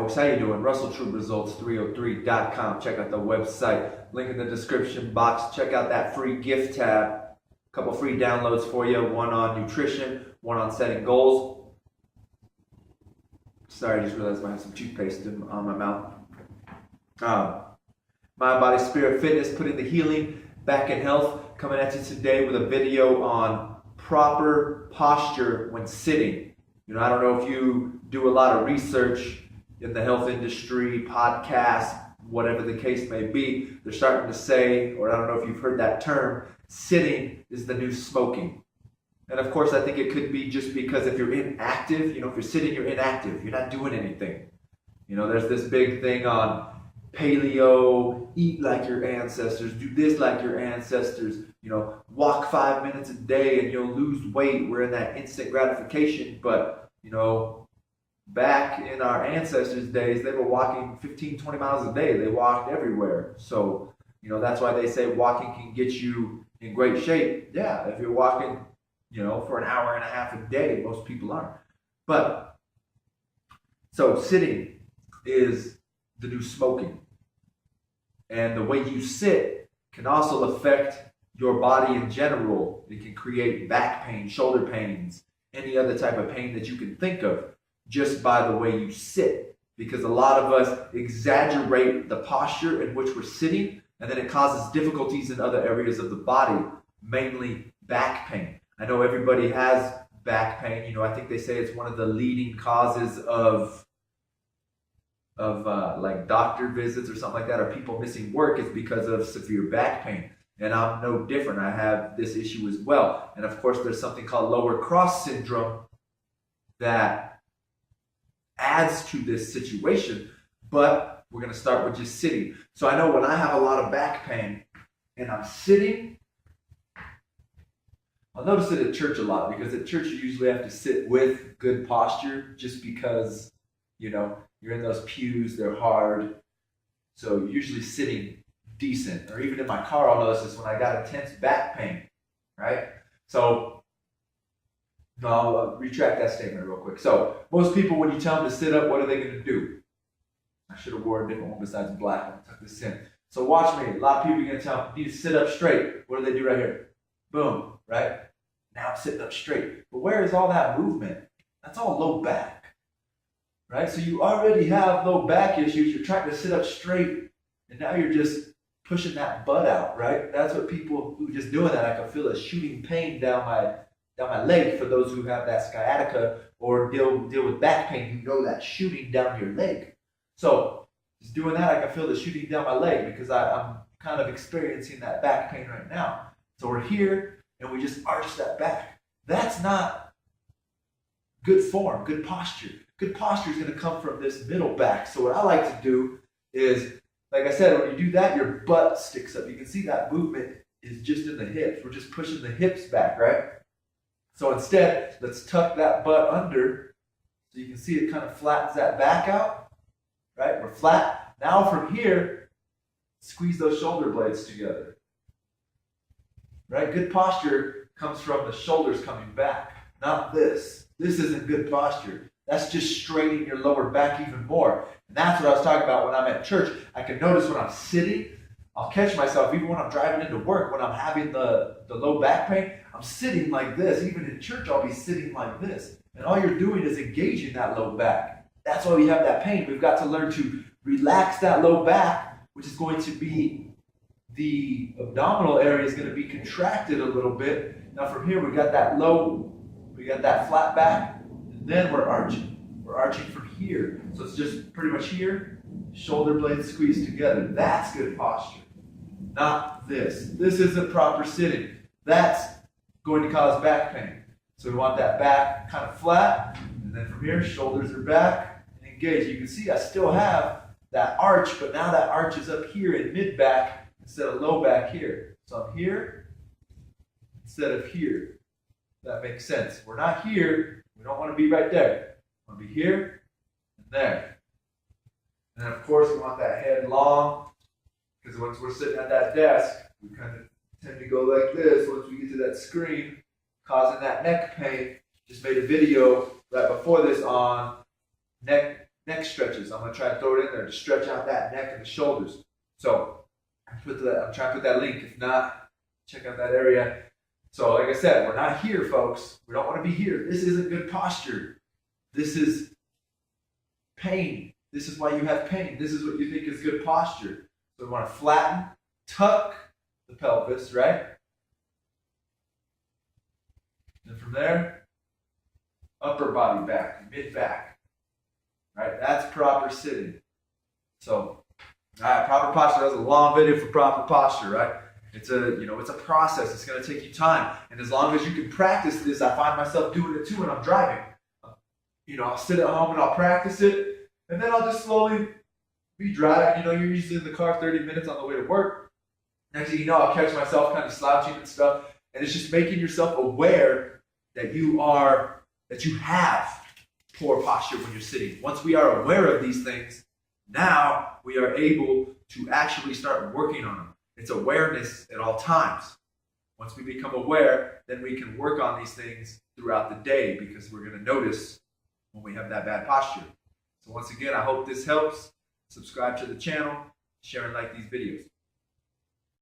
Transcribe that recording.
folks, how you doing? RussellTrueResults303.com. Check out the website. Link in the description box. Check out that free gift tab. A couple free downloads for you. One on nutrition, one on setting goals. Sorry, I just realized I have some toothpaste on my mouth. Mind, body, spirit, fitness, putting the healing back in health. Coming at you today with a video on proper posture when sitting. I don't know if you do a lot of research in the health industry, podcasts, whatever the case may be. They're starting to say, or I don't know if you've heard that term, sitting is the new smoking. And of course, I think it could be just because if you're inactive, if you're sitting, you're inactive. You're not doing anything. There's this big thing on paleo, eat like your ancestors, do this like your ancestors, walk 5 minutes a day and you'll lose weight. We're in that instant gratification, but back in our ancestors' days, they were walking 15, 20 miles a day. They walked everywhere. So, that's why they say walking can get you in great shape. Yeah, if you're walking, for an hour and a half a day, most people aren't. But, so sitting is the new smoking. And the way you sit can also affect your body in general. It can create back pain, shoulder pains, any other type of pain that you can think of just by the way you sit. Because a lot of us exaggerate the posture in which we're sitting, and then it causes difficulties in other areas of the body, mainly back pain. I know everybody has back pain. I think they say it's one of the leading causes of like doctor visits or something like that, or people missing work, is because of severe back pain. And I'm no different. I have this issue as well. And of course, there's something called lower cross syndrome that adds to this situation. But we're going to start with just sitting. So I know when I have a lot of back pain and I'm sitting, I'll notice it at church a lot, because at church you usually have to sit with good posture just because, you're in those pews, they're hard. So usually sitting decent. Or even in my car, I'll notice this when I got intense back pain, right? So I'll retract that statement real quick. So most people, when you tell them to sit up, what are they going to do? I should have worn a different one besides black when I took this in. So watch me. A lot of people are going to tell them, you need to sit up straight. What do they do right here? Boom, right? Now I'm sitting up straight. But where is all that movement? That's all low back. Right? So you already have low back issues. You're trying to sit up straight, and now you're just pushing that butt out, right? That's what people who just doing that, I can feel a shooting pain down my leg. For those who have that sciatica or deal with back pain, that shooting down your leg. So just doing that, I can feel the shooting down my leg because I'm kind of experiencing that back pain right now. So we're here and we just arch that back. That's not good form, good posture. Good posture is going to come from this middle back. So what I like to do is, like I said, when you do that, your butt sticks up. You can see that movement is just in the hips. We're just pushing the hips back, right? So instead, let's tuck that butt under so you can see it kind of flattens that back out, right? We're flat. Now from here, squeeze those shoulder blades together, right? Good posture comes from the shoulders coming back, not this. This isn't good posture. That's just straightening your lower back even more. And that's what I was talking about when I'm at church. I can notice when I'm sitting, I'll catch myself, even when I'm driving into work, when I'm having the low back pain, I'm sitting like this. Even in church, I'll be sitting like this. And all you're doing is engaging that low back. That's why we have that pain. We've got to learn to relax that low back, which is going to be, the abdominal area is going to be contracted a little bit. Now from here, we got that flat back. Then we're arching. We're arching from here. So it's just pretty much here, shoulder blades squeezed together. That's good posture. Not this. This isn't proper sitting. That's going to cause back pain. So we want that back kind of flat. And then from here, shoulders are back and engaged. You can see I still have that arch, but now that arch is up here in mid-back instead of low back here. So I'm here instead of here. That makes sense. We're not here. We don't want to be right there. We want to be here and there. And then, of course, we want that head long, because once we're sitting at that desk, we kind of tend to go like this once we get to that screen, causing that neck pain. Just made a video right before this on neck neck stretches. I'm going to try to throw it in there to stretch out that neck and the shoulders. So I'm trying to put that link. If not, check out that area. So like I said, we're not here, folks. We don't want to be here. This isn't good posture. This is pain. This is why you have pain. This is what you think is good posture. So we want to flatten, tuck the pelvis, right? And from there, upper body back, mid back. Right? That's proper sitting. So, proper posture. That was a long video for proper posture, right? It's a process. It's going to take you time. And as long as you can practice this, I find myself doing it too when I'm driving. I'll sit at home and I'll practice it, and then I'll just slowly be driving. You're usually in the car 30 minutes on the way to work. Next thing you know, I'll catch myself kind of slouching and stuff. And it's just making yourself aware that you have poor posture when you're sitting. Once we are aware of these things, now we are able to actually start working on them. It's awareness at all times. Once we become aware, then we can work on these things throughout the day, because we're going to notice when we have that bad posture. So once again, I hope this helps. Subscribe to the channel, share and like these videos.